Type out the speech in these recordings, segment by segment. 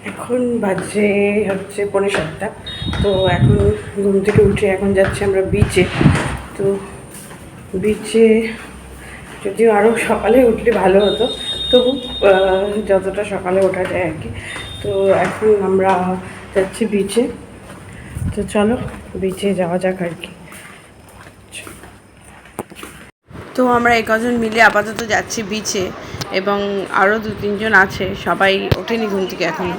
এখন বাজে হচ্ছে 6:45। তো এখন ঘুম থেকে উঠে এখন যাচ্ছি আমরা বিচে। তো বিচে যদিও আরও সকালে উঠলে ভালো হতো, তবু যতটা সকালে ওঠা যায় আর কি। তো এখন আমরা যাচ্ছি বিচে। তো চলো বিচে যাওয়া যাক আর কি। তো আমরা কজন মিলে আপাতত যাচ্ছি বিচে, এবং আরও 2-3 জন আছে, সবাই ওঠেনি ঘুম থেকে এখনও।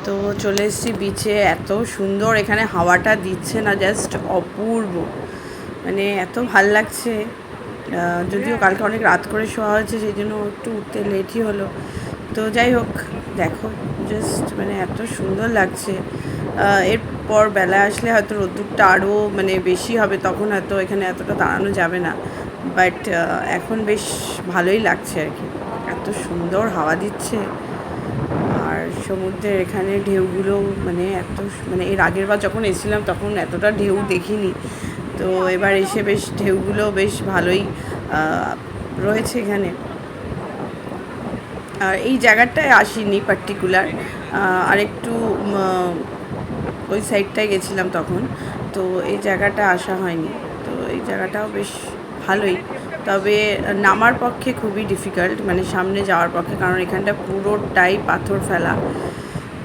তো চলে এসেছি বিচে। এত সুন্দর এখানে হাওয়াটা দিচ্ছে না, জাস্ট অপূর্ব, মানে এত ভাল লাগছে। যদিও কালকে অনেক রাত করে শোয়া হয়েছে, সেই জন্য একটু উঠতে লেটই হলো। তো যাই হোক, দেখো জাস্ট মানে এত সুন্দর লাগছে। এরপর বেলা আসলে হয়তো রোদ্দুরটা আরও মানে বেশি হবে, তখন হয়তো এখানে এতটা দাঁড়ানো যাবে না। বাট এখন বেশ ভালোই লাগছে আর কি, এত সুন্দর হাওয়া দিচ্ছে। আর সমুদ্রের এখানে ঢেউগুলো মানে মানে এর আগের বার যখন এসেছিলাম তখন এতটা ঢেউ দেখিনি। তো এবার এসে বেশ ঢেউগুলো বেশ ভালোই রয়েছে এখানে। আর এই জায়গাটায় আসিনি পার্টিকুলার, আরেকটু ওই সাইডটায় গেছিলাম তখন, তো এই জায়গাটা আসা হয়নি। তো এই জায়গাটাও বেশ ভালোই, তবে নামার পক্ষে খুবই ডিফিকাল্ট, মানে সামনে যাওয়ার পক্ষে, কারণ এখানটা পুরোটাই পাথর ফেলা।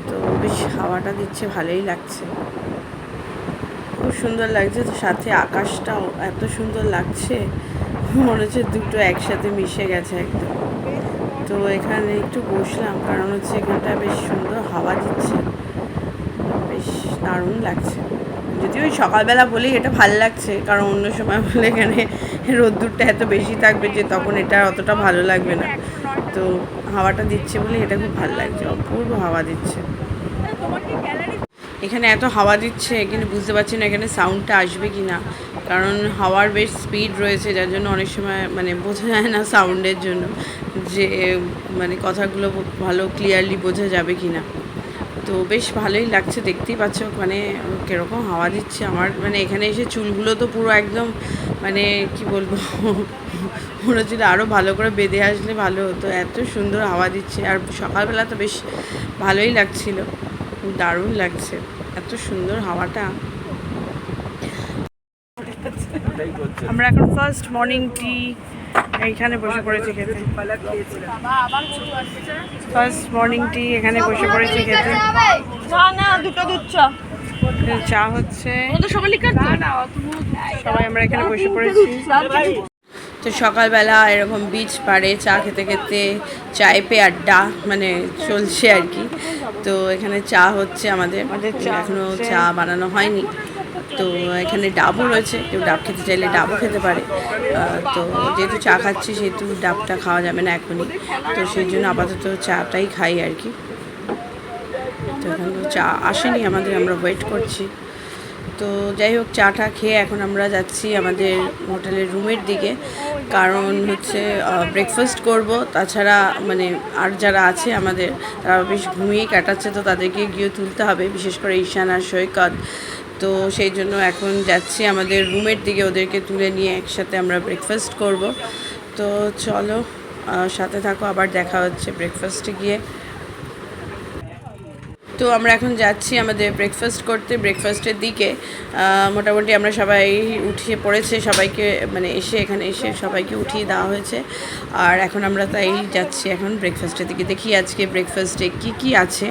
তো বেশ হাওয়াটা দিচ্ছে, ভালোই লাগছে, খুব সুন্দর লাগছে। তো সাথে আকাশটাও এত সুন্দর লাগছে, মনে হচ্ছে দুটো একসাথে মিশে গেছে একদম। তো এখানে একটু বসলাম, কারণ হচ্ছে এখানটা বেশ সুন্দর হাওয়া দিচ্ছে, বেশ দারুণ লাগছে। যদিও ওই সকালবেলা বলেই এটা ভাল লাগছে, কারণ অন্য সময় বলে এখানে রোদ্দুরটা এত বেশি থাকবে যে তখন এটা অতটা ভালো লাগবে না। তো হাওয়াটা দিচ্ছে বলে এটা খুব ভালো লাগছে, অপূর্ব হাওয়া দিচ্ছে। এখানে এত হাওয়া দিচ্ছে কিন্তু বুঝতে পারছি না এখানে সাউন্ডটা আসবে কি না, কারণ হাওয়ার বেশ স্পিড রয়েছে, যার জন্য অনেক সময় মানে বোঝা যায় না সাউন্ডের জন্য যে মানে কথাগুলো ভালো ক্লিয়ারলি বোঝা যাবে কি না। তো বেশ ভালোই লাগছে, দেখতেই পাচ্ছ মানে কীরকম হাওয়া দিচ্ছে। আমার মানে এখানে এসে চুলগুলো তো পুরো একদম মানে কি বলবো মনে হচ্ছিল আরও ভালো করে বেঁধে আসলে ভালো হতো, এত সুন্দর হাওয়া দিচ্ছে। আর সকালবেলা তো বেশ ভালোই লাগছিল, দারুণ লাগছে, এত সুন্দর হাওয়াটা। আমরা এখন ফার্স্ট মর্নিং টি এইখানে বসে পড়েছি খেতে। ফার্স্ট মর্নিং টি এখানে বসে পড়েছি খেতে। দুটো দুধ চা, চা হচ্ছে, সবাই আমরা এখানে বসে পড়েছি। তো সকালবেলা এরকম বিচ পাড়ে চা খেতে খেতে চায়ে পে আড্ডা মানে চলছে আর কি। তো এখানে চা হচ্ছে, আমাদের এখনও চা বানানো হয়নি। তো এখানে ডাবও রয়েছে, কেউ ডাব খেতে চাইলে ডাবও খেতে পারে। তো যেহেতু চা খাচ্ছি সেহেতু ডাবটা খাওয়া যাবে না এখনই, তো সেই জন্য আপাতত চাটাই খাই আর কি। তো এখন চা আসেনি আমাদের, আমরা ওয়েট করছি। তো যাই হোক, চাটা খেয়ে এখন আমরা যাচ্ছি আমাদের হোটেলের রুমের দিকে, কারণ হচ্ছে ব্রেকফাস্ট করব। তাছাড়া মানে আর যারা আছে আমাদের তারা বেশ ঘুমিয়ে কাটাচ্ছে, তো তাদেরকে গিয়ে তুলতে হবে, বিশেষ করে ঈশান আর সৈকত। তো সেই জন্য এখন যাচ্ছি আমাদের রুমের দিকে, ওদেরকে তুলে নিয়ে একসাথে আমরা ব্রেকফাস্ট করব। তো চলো সাথে থাকো, আবার দেখা হচ্ছে ব্রেকফাস্টে গিয়ে। তো আমরা এখন যাচ্ছি আমাদের ব্রেকফাস্ট করতে, ব্রেকফাস্টের দিকে। মোটামুটি আমরা সবাই উঠিয়ে পড়েছে, সবাইকে মানে এখানে এসে সবাইকে উঠিয়ে দেওয়া হয়েছে। আর এখন আমরা তাই যাচ্ছি এখন ব্রেকফাস্টের দিকে, দেখি আজকে ব্রেকফাস্টে কি আছে।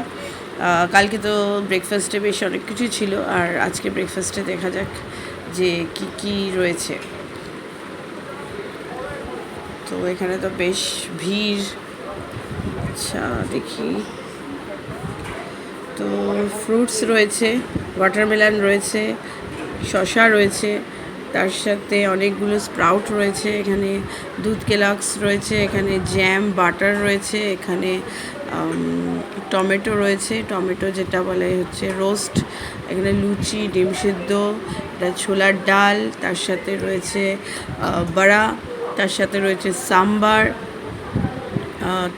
কালকে তো ব্রেকফাস্টে বেশ অনেক কিছুই ছিল, আর আজকে ব্রেকফাস্টে দেখা যাক যে কি রয়েছে। তো এখানে তো বেশ ভিড়, আচ্ছা দেখি। তো ফ্রুটস রয়েছে, ওয়াটারমেলন রয়েছে, শসা রয়েছে, তার সাথে অনেকগুলো স্প্রাউট রয়েছে, এখানে দুধ কেলগস রয়েছে, এখানে জ্যাম বাটার রয়েছে, এখানে টমেটো রয়েছে, টমেটো যেটা বলে হচ্ছে রোস্ট, এখানে লুচি, ডিম সিদ্ধ, এটা ছোলার ডাল, তার সাথে রয়েছে বড়া, তার সাথে রয়েছে সাম্বার।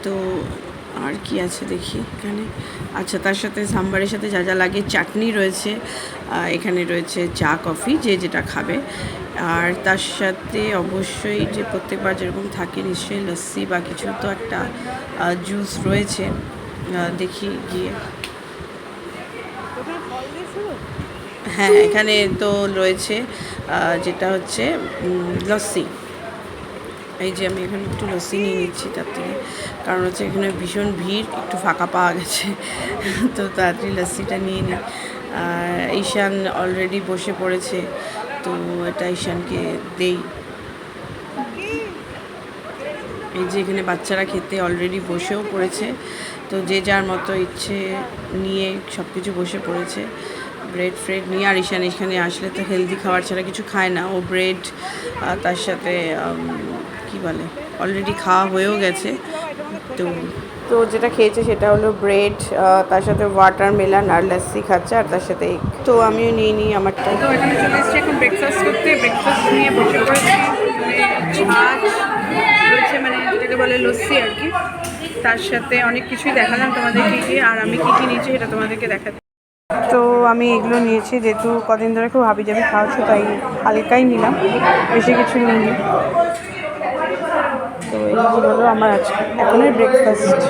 তো আর কি আছে দেখি এখানে, আচ্ছা তার সাথে সাম্বারের সাথে যা যা লাগে চাটনি রয়েছে, এখানে রয়েছে চা কফি যে যেটা খাবে, আর তার সাথে অবশ্যই যে প্রত্যেকবার যেরকম থাকে নিশ্চয়ই লস্যি বা কিছু তো একটা জুস রয়েছে। দেখি গিয়ে। হ্যাঁ, এখানে তো রয়েছে যেটা হচ্ছে লস্যি। এই যে আমি এখানে একটু লস্যি নিয়ে নিচ্ছি তার থেকে, কারণ হচ্ছে এখানে ভীষণ ভিড়, একটু ফাঁকা পাওয়া গেছে তো তাড়াতাড়ি লস্যিটা নিয়ে নিই। আর ঈশান অলরেডি বসে পড়েছে, তো এটা ঈশানকে দেই। এই যে এখানে বাচ্চারা খেতে অলরেডি বসেও পড়েছে, তো যে যার মতো ইচ্ছে নিয়ে সব কিছু বসে পড়েছে। ব্রেড ফ্রেড নিয়ে, আর ঈশান এখানে আসলে তো হেলদি খাবার ছাড়া কিছু খায় না, ও ব্রেড তার সাথে কি বলে অলরেডি খাওয়া হয়েও গেছে। তো তো যেটা খেয়েছে সেটা হলো ব্রেড, তার সাথে ওয়াটারমেলন আর লস্যি খাচ্ছে, আর তার সাথে এগ। তো আমিও নিয়ে নিই আমারটা। তো এখানে চলে এসেছি এখন ব্রেকফাস্ট করতে। ব্রেকফাস্ট নিয়ে বসে পড়েছি। ছাঁচ রয়েছে, মানে যেটাকে বলে লস্যি আর কি। তার সাথে অনেক কিছুই দেখালাম তোমাদেরকে গিয়ে, আর আমি কী কী নিয়েছি সেটা তোমাদেরকে দেখাচ্ছি। তো আমি এগুলো নিয়েছি, যেহেতু কদিন ধরে খুব হাবিজাবি খাওয়াচ্ছ তাই হালকাই নিলাম, বেশি কিছু নিইনি। তো এই হলো আমার আজকে এখনের ব্রেকফাস্ট।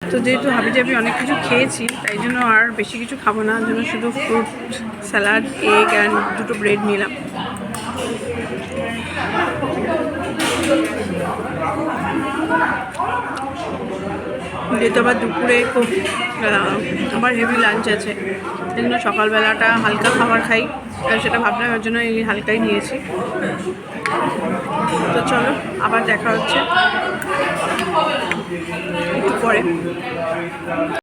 তো যেহেতু হাবিজাবি অনেক কিছু খেয়েছি, তাই জন্য আর বেশি কিছু খাবো না, জন্য শুধু ফ্রুট স্যালাড, এগ অ্যান্ড দুটো ব্রেড নিলাম। যেহেতু আবার দুপুরে খুব আবার হেভি লাঞ্চ আছে, সেই জন্য সকালবেলাটা হালকা খাবার খাই, আর সেটা ভাবলাম ওর জন্য এই হালকাই নিয়েছি। তো চলো আবার দেখা হচ্ছে একটু পরে।